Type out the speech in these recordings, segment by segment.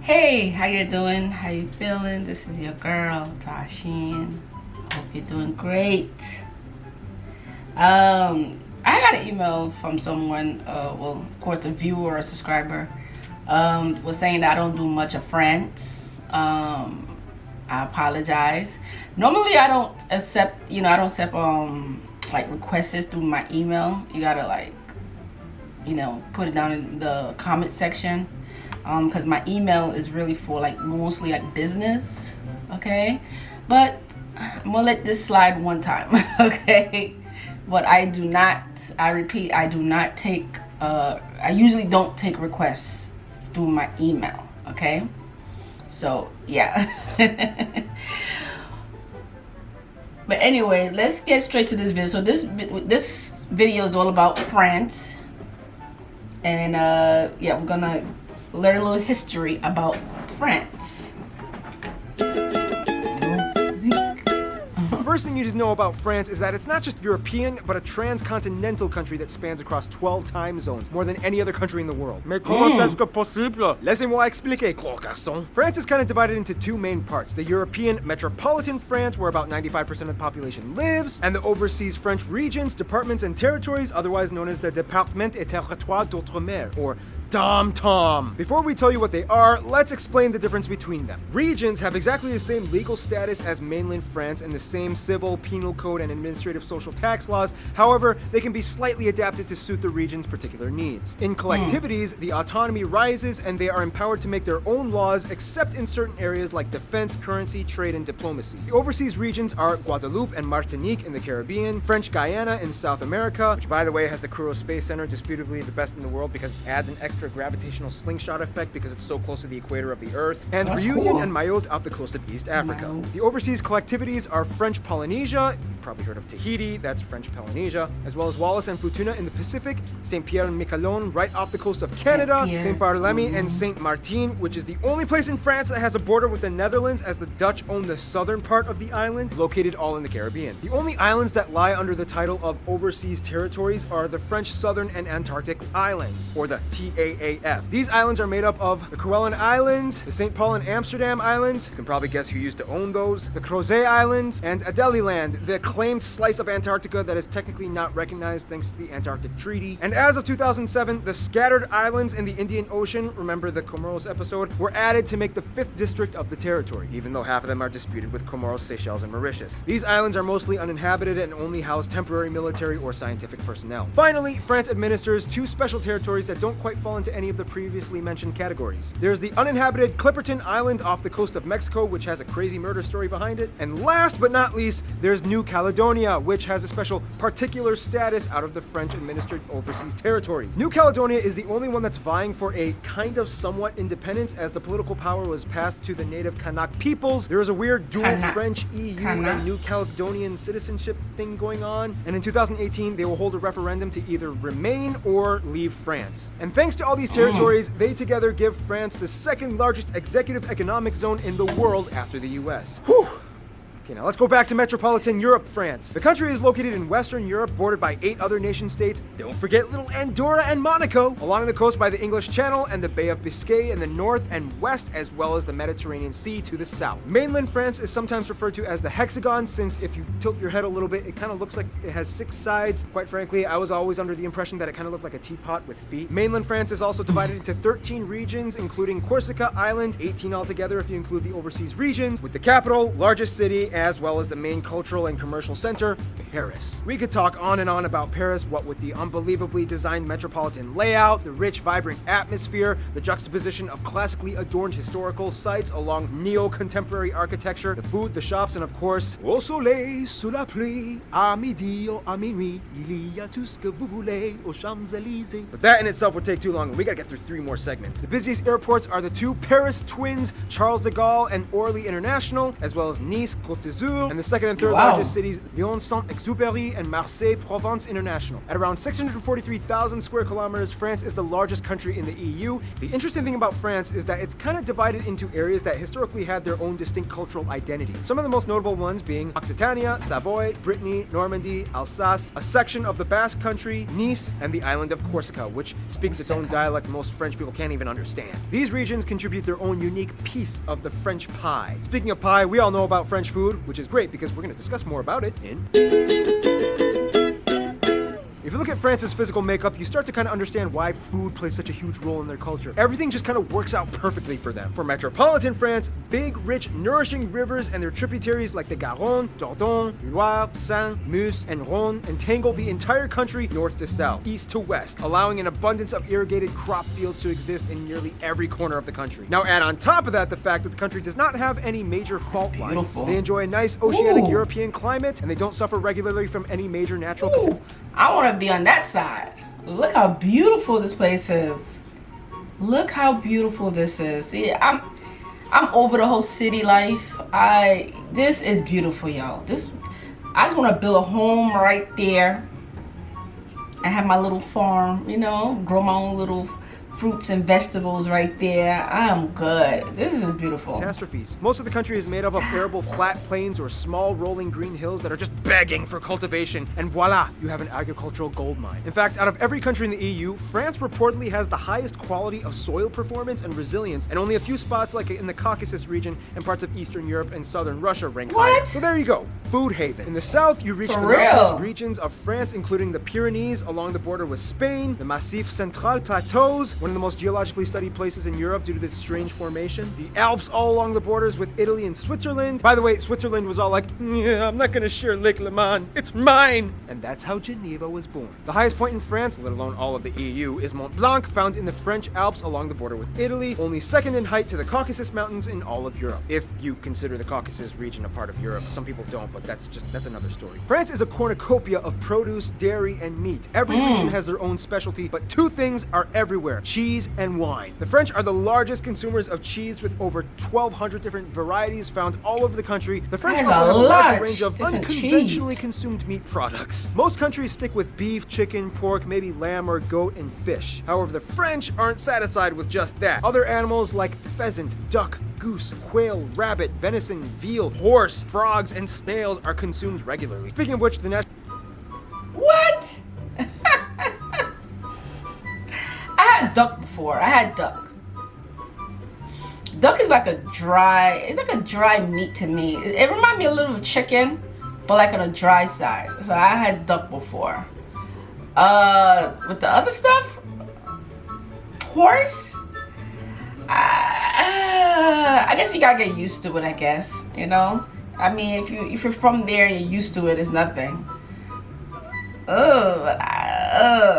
Hey, how you doing? How you feeling? This is your girl, Tysheen. Hope you're doing great. I got an email from someone, well, of course, a viewer or a subscriber, was saying that I don't do much of France. I apologize. Normally, I don't accept, I don't accept, like requests through my email. You gotta put it down in the comment section. Because my email is really for like mostly like business, okay? But I'm gonna let this slide one time, okay? But I repeat, I do not take, I usually don't take requests through my email, okay? So, yeah. But anyway, let's get straight to this video. So this video is all about France. And yeah, we're gonna learn a little history about France. The first thing you need to know about France is that it's not just European, but a transcontinental country that spans across 12 time zones, more than any other country in the world. Mais comment est-ce que possible? Laissez-moi expliquer, gros garçon. France is kind of divided into two main parts: the European Metropolitan France, where about 95% of the population lives, and the overseas French regions, departments, and territories, otherwise known as the Département et Territoire d'Outre-mer, or DOM-TOM. Before we tell you what they are, let's explain the difference between them. Regions have exactly the same legal status as mainland France and the same civil, penal code, and administrative social tax laws. However, they can be slightly adapted to suit the region's particular needs. In collectivities, the autonomy rises and they are empowered to make their own laws, except in certain areas like defense, currency, trade, and diplomacy. The overseas regions are Guadeloupe and Martinique in the Caribbean, French Guyana in South America, which by the way has the Kourou Space Center, disputably the best in the world because it adds an extra gravitational slingshot effect because it's so close to the equator of the Earth, and Reunion and Mayotte off the coast of East Africa. The overseas collectivities are French Polynesia, you've probably heard of Tahiti, that's French Polynesia, as well as Wallis and Futuna in the Pacific, Saint Pierre and Miquelon right off the coast of Canada, Saint Barthélemy and Saint Martin, which is the only place in France that has a border with the Netherlands, as the Dutch own the southern part of the island, located all in the Caribbean. The only islands that lie under the title of overseas territories are the French Southern and Antarctic Islands, or the TAAF. These islands are made up of the Kerguelen Islands, the St. Paul and Amsterdam Islands, you can probably guess who used to own those, the Crozet Islands, and Adélie, the acclaimed slice of Antarctica that is technically not recognized thanks to the Antarctic Treaty. And as of 2007, the scattered islands in the Indian Ocean, remember the Comoros episode, were added to make the 5th district of the territory, even though half of them are disputed with Comoros, Seychelles, and Mauritius. These islands are mostly uninhabited and only house temporary military or scientific personnel. Finally, France administers two special territories that don't quite fall into any of the previously mentioned categories. There's the uninhabited Clipperton Island off the coast of Mexico, which has a crazy murder story behind it. And last but not least, there's New Caledonia, which has a special particular status out of the French-administered overseas territories. New Caledonia is the only one that's vying for a kind of somewhat independence, as the political power was passed to the native Kanak peoples. There is a weird dual French EU and New Caledonian citizenship thing going on, and in 2018 they will hold a referendum to either remain or leave France. And thanks to all these territories, they together give France the second largest executive economic zone in the world after the US. Whew. Okay, now let's go back to metropolitan Europe, France. The country is located in Western Europe, bordered by 8 other nation states. Don't forget little Andorra and Monaco, along the coast by the English Channel and the Bay of Biscay in the north and west, as well as the Mediterranean Sea to the south. Mainland France is sometimes referred to as the hexagon, since if you tilt your head a little bit, it kind of looks like it has 6 sides. Quite frankly, I was always under the impression that it kind of looked like a teapot with feet. Mainland France is also divided into 13 regions, including Corsica Island, 18 altogether if you include the overseas regions, with the capital, largest city, as well as the main cultural and commercial center, Paris. We could talk on and on about Paris, what with the unbelievably designed metropolitan layout, the rich, vibrant atmosphere, the juxtaposition of classically adorned historical sites along neo-contemporary architecture, the food, the shops, and of course, au soleil, sous la pluie, à midi ou à minuit, il y a tout ce que vous voulez aux Champs-Élysées. But that in itself would take too long, and we gotta get through 3 more segments. The busiest airports are the 2 Paris twins, Charles de Gaulle and Orly International, as well as Nice, Côte d'Azur, and the second and third largest cities, Lyon, Saint Saint-Exupéry and Marseille Provence International. At around 643,000 square kilometers, France is the largest country in the EU. The interesting thing about France is that it's kind of divided into areas that historically had their own distinct cultural identity. Some of the most notable ones being Occitania, Savoy, Brittany, Normandy, Alsace, a section of the Basque Country, Nice, and the island of Corsica, which speaks its own dialect most French people can't even understand. These regions contribute their own unique piece of the French pie. Speaking of pie, we all know about French food, which is great because we're going to discuss more about it in... If you look at France's physical makeup, you start to kind of understand why food plays such a huge role in their culture. Everything just kind of works out perfectly for them. For Metropolitan France, big, rich, nourishing rivers and their tributaries like the Garonne, Dordogne, Loire, Seine, Meuse, and Rhône entangle the entire country north to south, east to west, allowing an abundance of irrigated crop fields to exist in nearly every corner of the country. Now add on top of that the fact that the country does not have any major fault lines. They enjoy a nice oceanic European climate, and they don't suffer regularly from any major natural catastrophes. I want to be on that side. Look how beautiful this place is. Look how beautiful this is. See, I'm over the whole city life. This is beautiful, y'all. I just want to build a home right there. I have my little farm, you know, grow my own little fruits and vegetables right there. I am good. This is beautiful. Catastrophes. Most of the country is made up of arable flat plains or small rolling green hills that are just begging for cultivation, and voila, you have an agricultural gold mine. In fact, out of every country in the EU, France reportedly has the highest quality of soil performance and resilience, and only a few spots like in the Caucasus region and parts of Eastern Europe and Southern Russia rank higher. So there you go, food haven. In the south, you reach the mountainous regions of France, including the Pyrenees along the border with Spain, the Massif Central Plateaus, one of the most geologically studied places in Europe due to this strange formation. The Alps all along the borders with Italy and Switzerland. By the way, Switzerland was all like, yeah, I'm not gonna share Lake Le Mans, it's mine! And that's how Geneva was born. The highest point in France, let alone all of the EU, is Mont Blanc, found in the French Alps along the border with Italy, only second in height to the Caucasus Mountains in all of Europe. If you consider the Caucasus region a part of Europe. Some people don't, but that's another story. France is a cornucopia of produce, dairy, and meat. Every region has their own specialty, but two things are everywhere: cheese and wine. The French are the largest consumers of cheese with over 1,200 different varieties found all over the country. The French also have a large range of unconventionally consumed meat products. Most countries stick with beef, chicken, pork, maybe lamb or goat, and fish. However, the French aren't satisfied with just that. Other animals like pheasant, duck, goose, quail, rabbit, venison, veal, horse, frogs, and snails are consumed regularly. Speaking of which, the national... What? I had duck before. I had duck. Duck is like a dry meat to me. It reminds me a little of chicken, but like on a dry size. So I had duck before. With the other stuff, horse. I guess you gotta get used to it. I guess, you know. I mean, if you're from there, and you're used to it. It's nothing.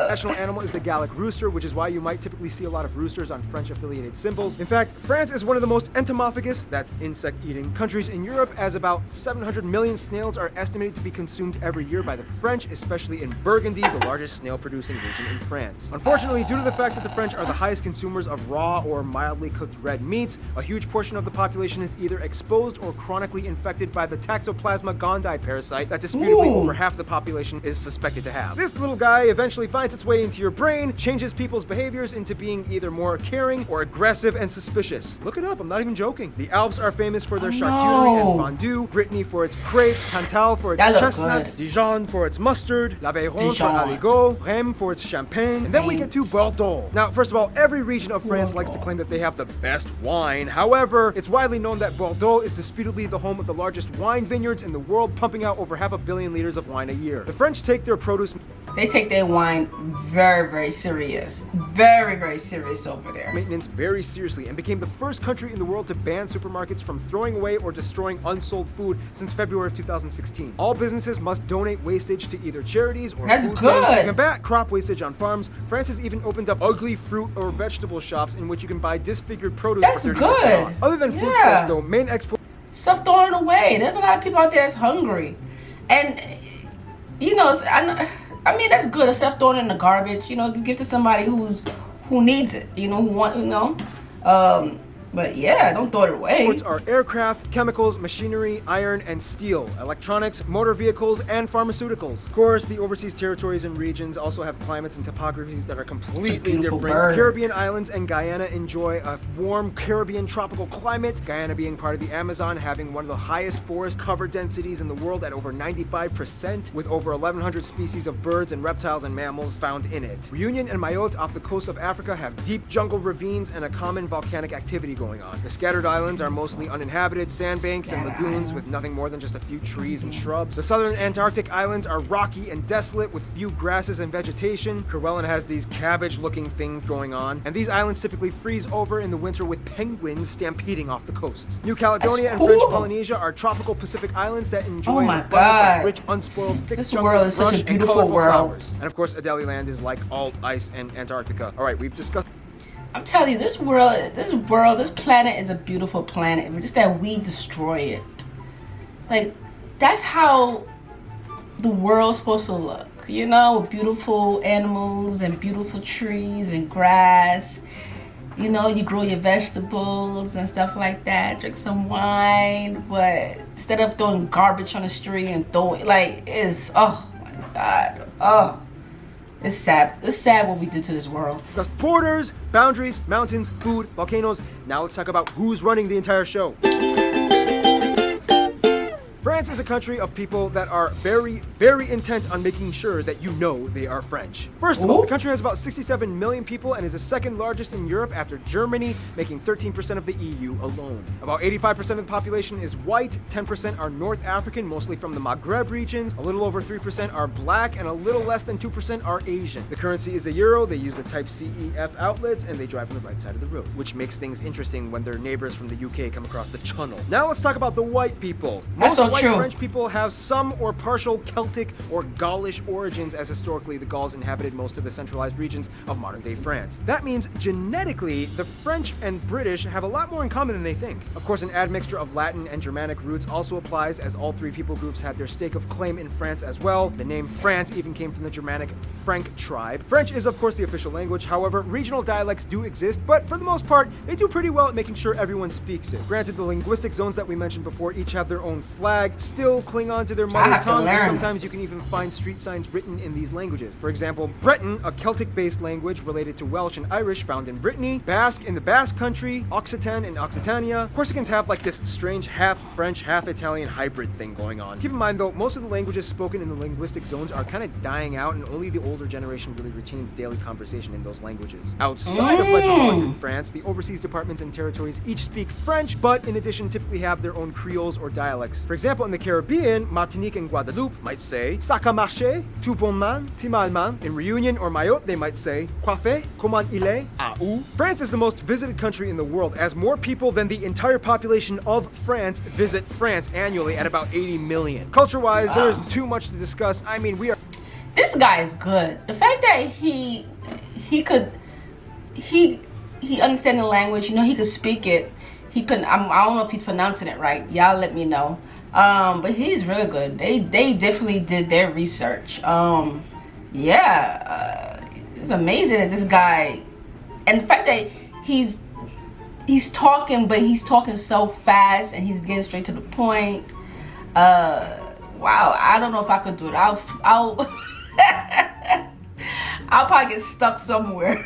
National animal is the Gallic rooster, which is why you might typically see a lot of roosters on French-affiliated symbols. In fact, France is one of the most entomophagous, that's insect-eating, countries in Europe, as about 700 million snails are estimated to be consumed every year by the French, especially in Burgundy, the largest snail-producing region in France. Unfortunately, due to the fact that the French are the highest consumers of raw or mildly cooked red meats, a huge portion of the population is either exposed or chronically infected by the Toxoplasma gondii parasite that disputably over half the population is suspected to have. This little guy eventually finds its way into your brain, changes people's behaviors into being either more caring or aggressive and suspicious. Look it up, I'm not even joking. The Alps are famous for their charcuterie and fondue, Brittany for its crepes, Cantal for its chestnuts, Dijon for its mustard, l'Aveyron for aligot, Rheims for its champagne, and then we get to Bordeaux. Now, first of all, every region of France likes to claim that they have the best wine. However, it's widely known that Bordeaux is disputably the home of the largest wine vineyards in the world, pumping out over 500 million liters of wine a year. The French take their produce... They take their wine very, very serious. Very, very serious over there. Maintenance very seriously, and became the first country in the world to ban supermarkets from throwing away or destroying unsold food since February of 2016. All businesses must donate wastage to either charities or food banks to combat crop wastage on farms. France has even opened up ugly fruit or vegetable shops in which you can buy disfigured produce for 30% off. Other than food stuffs, though, main export... Stuff thrown away. There's a lot of people out there that's hungry. And, you know, I mean, that's good. Instead of throwing it in the garbage, you know, just give to somebody who needs it. You know, But yeah, don't throw it away. Exports are aircraft, chemicals, machinery, iron, and steel, electronics, motor vehicles, and pharmaceuticals. Of course, the overseas territories and regions also have climates and topographies that are completely different. Bird. Caribbean islands and Guyana enjoy a warm Caribbean tropical climate, Guyana being part of the Amazon, having one of the highest forest cover densities in the world at over 95%, with over 1,100 species of birds and reptiles and mammals found in it. Reunion and Mayotte off the coast of Africa have deep jungle ravines and a common volcanic activity going on. The scattered islands are mostly uninhabited sandbanks and lagoons with nothing more than just a few trees and shrubs. The southern Antarctic islands are rocky and desolate with few grasses and vegetation. Kerguelen has these cabbage-looking things going on, and these islands typically freeze over in the winter with penguins stampeding off the coasts. New Caledonia and French Polynesia are tropical Pacific islands that enjoy an abundance of rich, unspoiled, thick this jungle, world is such lush, a and beautiful colorful world. flowers. And of course, Adelie Land is like all ice and Antarctica. All right, we've discussed. I'm telling you, this planet is a beautiful planet. It's just that we destroy it. Like, that's how the world's supposed to look. You know, with beautiful animals and beautiful trees and grass. You know, you grow your vegetables and stuff like that. Drink some wine. But instead of throwing garbage on the street and throwing, like, it's, oh my God. Oh. It's sad. It's sad what we do to this world. Discussed borders, boundaries, mountains, food, volcanoes. Now let's talk about who's running the entire show. France is a country of people that are very, very intent on making sure that you know they are French. First of all, the country has about 67 million people and is the second largest in Europe after Germany, making 13% of the EU alone. About 85% of the population is white, 10% are North African, mostly from the Maghreb regions, a little over 3% are black, and a little less than 2% are Asian. The currency is the euro, they use the type CEF outlets, and they drive on the right side of the road, which makes things interesting when their neighbors from the UK come across the channel. Now let's talk about the white people. That's so white true. French people have some or partial Celtic or Gaulish origins, as historically the Gauls inhabited most of the centralized regions of modern-day France. That means genetically, the French and British have a lot more in common than they think. Of course, an admixture of Latin and Germanic roots also applies, as all three people groups had their stake of claim in France as well. The name France even came from the Germanic Frank tribe. French is, of course, the official language. However, regional dialects do exist, but for the most part, they do pretty well at making sure everyone speaks it. Granted, the linguistic zones that we mentioned before each have their own flag, still cling on to their mother tongue, and sometimes you can even find street signs written in these languages. For example, Breton, a Celtic-based language related to Welsh and Irish found in Brittany, Basque in the Basque country, Occitan in Occitania. Corsicans have like this strange half French, half Italian hybrid thing going on. Keep in mind though, most of the languages spoken in the linguistic zones are kind of dying out, and only the older generation really retains daily conversation in those languages. Outside of metropolitan France, the overseas departments and territories each speak French, but in addition typically have their own creoles or dialects. For example, in the Caribbean, Martinique and Guadeloupe might say "Ça a marché, tout bon man, ti mal man." In Reunion or Mayotte, they might say "Quoi fait, comment il est, à où." France is the most visited country in the world, as more people than the entire population of France visit France annually at about 80 million. Culture-wise, there is too much to discuss. I mean, we are... This guy is good. The fact that he understands the language, you know, he could speak it. I don't know if he's pronouncing it right. Y'all let me know. But he's really good. They definitely did their research. It's amazing that this guy, and the fact that he's talking, but he's talking so fast and he's getting straight to the point. Wow, I don't know if I could do it. I'll probably get stuck somewhere.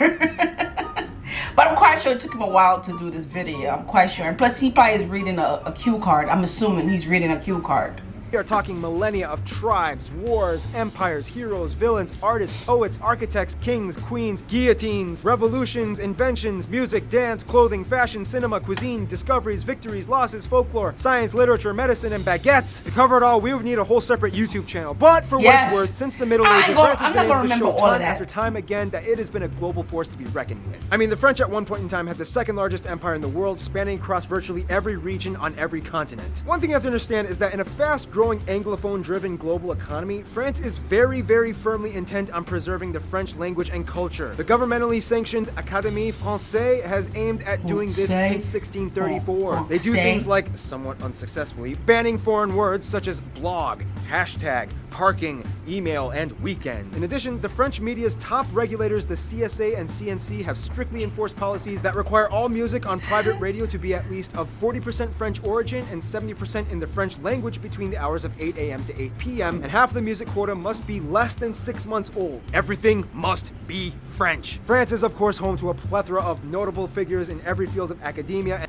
But I'm quite sure it took him a while to do this video. I'm quite sure. And plus, he probably is reading a cue card. I'm assuming he's reading a cue card. We are talking millennia of tribes, wars, empires, heroes, villains, artists, poets, architects, kings, queens, guillotines, revolutions, inventions, music, dance, clothing, fashion, cinema, cuisine, discoveries, victories, losses, folklore, science, literature, medicine, and baguettes. To cover it all, we would need a whole separate YouTube channel. But for what it's worth, since the Middle Ages, France has been able to show time after time again that it has been a global force to be reckoned with. I mean, the French at one point in time had the second largest empire in the world, spanning across virtually every region on every continent. One thing you have to understand is that in a fast-growing Anglophone-driven global economy, France is very, very firmly intent on preserving the French language and culture. The governmentally sanctioned Académie Française has aimed at doing this since 1634. They do things like, somewhat unsuccessfully, banning foreign words such as blog, hashtag, parking, email, and weekend. In addition, the French media's top regulators, the CSA and CNC, have strictly enforced policies that require all music on private radio to be at least of 40% French origin and 70% in the French language between the hours of 8 a.m. to 8 p.m., and half the music quota must be less than 6 months old. Everything must be French. France is, of course, home to a plethora of notable figures in every field of academia.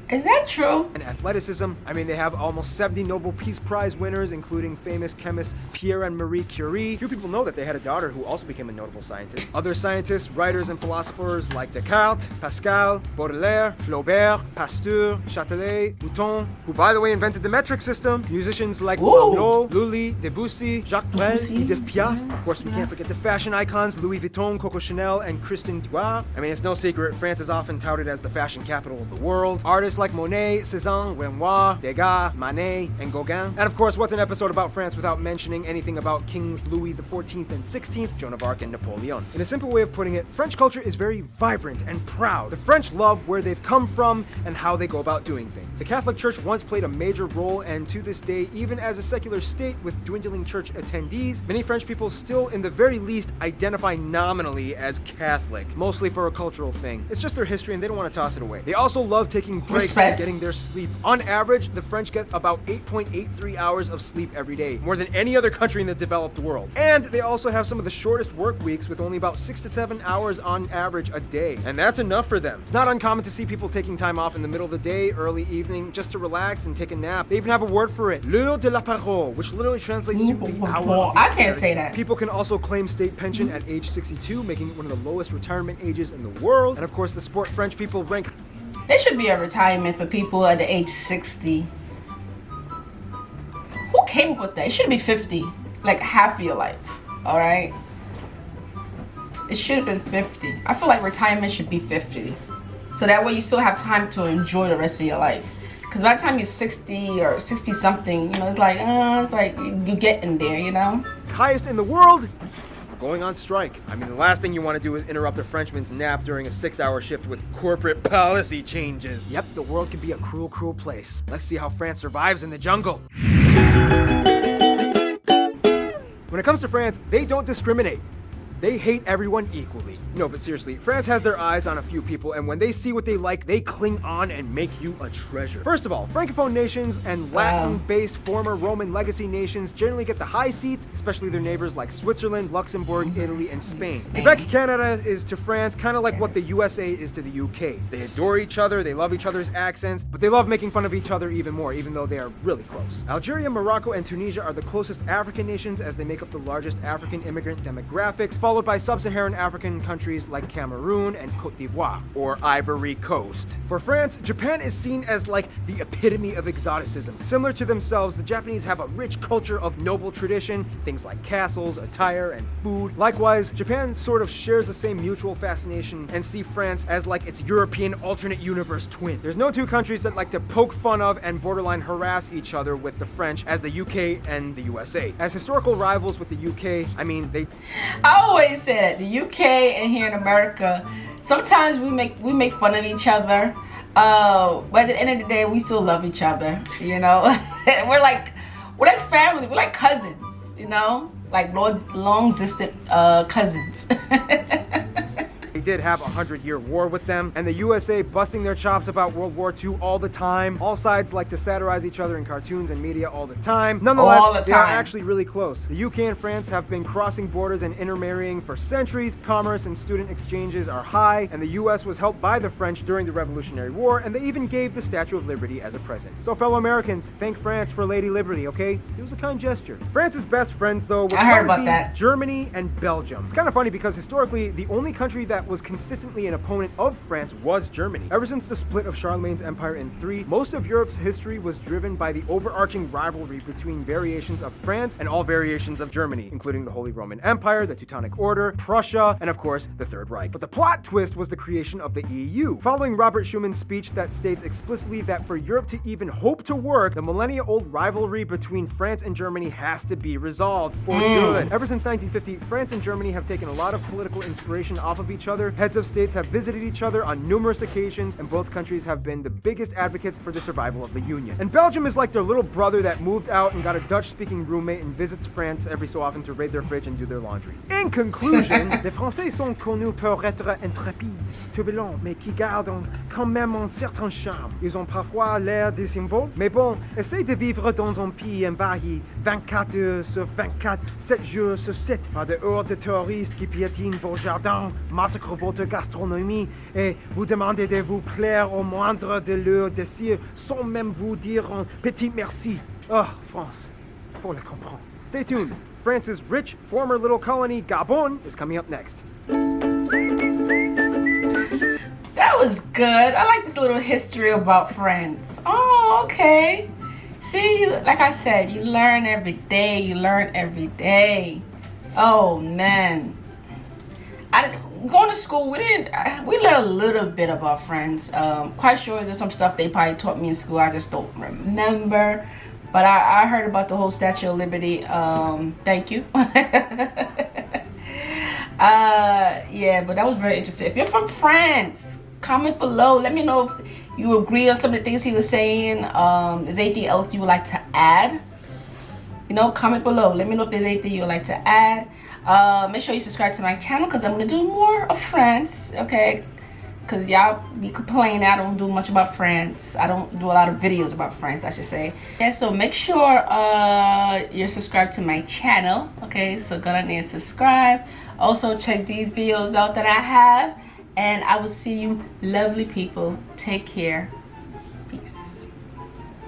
Is that true? And athleticism. I mean, they have almost 70 Nobel Peace Prize winners, including famous chemists Pierre and Marie Curie. Few people know that they had a daughter who also became a notable scientist. Other scientists, writers, and philosophers like Descartes, Pascal, Baudelaire, Flaubert, Pasteur, Châtelet, Mouton, who, by the way, invented the metric system. Musicians like Rameau, Lully, Debussy, Jacques Brel, Edith Piaf. Of course, we can't forget the fashion icons Louis Vuitton, Coco Chanel, and Christian Dior. I mean, it's no secret, France is often touted as the fashion capital of the world. Artists like Monet, Cézanne, Renoir, Degas, Manet, and Gauguin. And of course, what's an episode about France without mentioning anything about Kings Louis XIV and XVI, Joan of Arc, and Napoleon? In a simple way of putting it, French culture is very vibrant and proud. The French love where they've come from and how they go about doing things. The Catholic Church once played a major role, and to this day, even as a secular state with dwindling church attendees, many French people still, in the very least, identify nominally as Catholic, mostly for a cultural thing. It's just their history and they don't want to toss it away. They also love taking breaks and getting their sleep. On average, the French get about 8.83 hours of sleep every day, more than any other country in the developed world. And they also have some of the shortest work weeks with only about 6 to 7 hours on average a day. And that's enough for them. It's not uncommon to see people taking time off in the middle of the day, early evening, just to relax and take a nap. They even have a word for it, l'heure de la parole, which literally translates to the hour of the I can't say that. People can also claim state pension at age 62, making it one of the lowest retirement ages in the world. And of course, the sport French people rank. There should be a retirement for people at the age 60. Who came up with that? It should be 50, like half of your life, all right? It should have been 50. I feel like retirement should be 50. So that way you still have time to enjoy the rest of your life. Because by the time you're 60 or 60 something, it's like you're getting there, Highest in the world. Going on strike. I mean, the last thing you want to do is interrupt a Frenchman's nap during a 6-hour shift with corporate policy changes. Yep, the world can be a cruel, cruel place. Let's see how France survives in the jungle. When it comes to France, they don't discriminate. They hate everyone equally. No, but seriously, France has their eyes on a few people, and when they see what they like, they cling on and make you a treasure. First of all, Francophone nations and Latin-based former Roman legacy nations generally get the high seats, especially their neighbors like Switzerland, Luxembourg, Italy, and Spain. Quebec, Canada is to France kind of like what the USA is to the UK. They adore each other, they love each other's accents, but they love making fun of each other even more, even though they are really close. Algeria, Morocco, and Tunisia are the closest African nations as they make up the largest African immigrant demographics, followed by sub-Saharan African countries like Cameroon and Côte d'Ivoire, or Ivory Coast. For France, Japan is seen as like the epitome of exoticism. Similar to themselves, the Japanese have a rich culture of noble tradition, things like castles, attire, and food. Likewise, Japan sort of shares the same mutual fascination and see France as like its European alternate universe twin. There's no two countries that like to poke fun of and borderline harass each other with the French as the UK and the USA. As historical rivals with the UK, I mean, I always said the UK and here in America, sometimes we make fun of each other, but at the end of the day, we still love each other. We're like family. We're like cousins. Like long distant cousins. They did have a 100-year war with them, and the USA busting their chops about World War II all the time. All sides like to satirize each other in cartoons and media all the time. Nonetheless, they are actually really close. The UK and France have been crossing borders and intermarrying for centuries. Commerce and student exchanges are high, and the US was helped by the French during the Revolutionary War, and they even gave the Statue of Liberty as a present. So fellow Americans, thank France for Lady Liberty, okay? It was a kind gesture. France's best friends, though, would Germany and Belgium. It's kind of funny because historically, the only country that was consistently an opponent of France was Germany. Ever since the split of Charlemagne's empire in 3, most of Europe's history was driven by the overarching rivalry between variations of France and all variations of Germany, including the Holy Roman Empire, the Teutonic Order, Prussia, and of course, the Third Reich. But the plot twist was the creation of the EU. Following Robert Schumann's speech that states explicitly that for Europe to even hope to work, the millennia-old rivalry between France and Germany has to be resolved for good. Ever since 1950, France and Germany have taken a lot of political inspiration off of each other, other. Heads of states have visited each other on numerous occasions, and both countries have been the biggest advocates for the survival of the Union. And Belgium is like their little brother that moved out and got a Dutch-speaking roommate and visits France every so often to raid their fridge and do their laundry. In conclusion, les Français sont connus pour être intrépides, turbulents, mais qui gardent quand même un certain charme. Ils ont parfois l'air désinvoltes, mais bon, essayez de vivre dans un pays envahi 24 heures sur 24, 7 jours sur 7, par des hordes de terroristes qui piétinent vos jardins, massacrent votre gastronomie et vous demandez de vous plaire au moindre de leurs désirs sans même vous dire un petit merci. Oh, France, faut le comprendre. Stay tuned. France's rich former little colony, Gabon, is coming up next. That was good. I like this little history about France. Oh, okay. See, like I said, you learn every day. You learn every day. Oh man, going to school. We learned a little bit about France. Quite sure there's some stuff they probably taught me in school. I just don't remember. But I heard about the whole Statue of Liberty. Thank you. Yeah, but that was very interesting. If you're from France, comment below. Let me know if you agree on some of the things he was saying. Is anything else you would like to add? You know, comment below. Let me know if there's anything you would like to add. Make sure you subscribe to my channel because I'm going to do more of France. Okay. Because y'all be complaining I don't do much about France. I don't do a lot of videos about France, I should say. Yeah, so make sure you're subscribed to my channel. Okay, so go down there and subscribe. Also check these videos out that I have. And I will see you lovely people. Take care. Peace.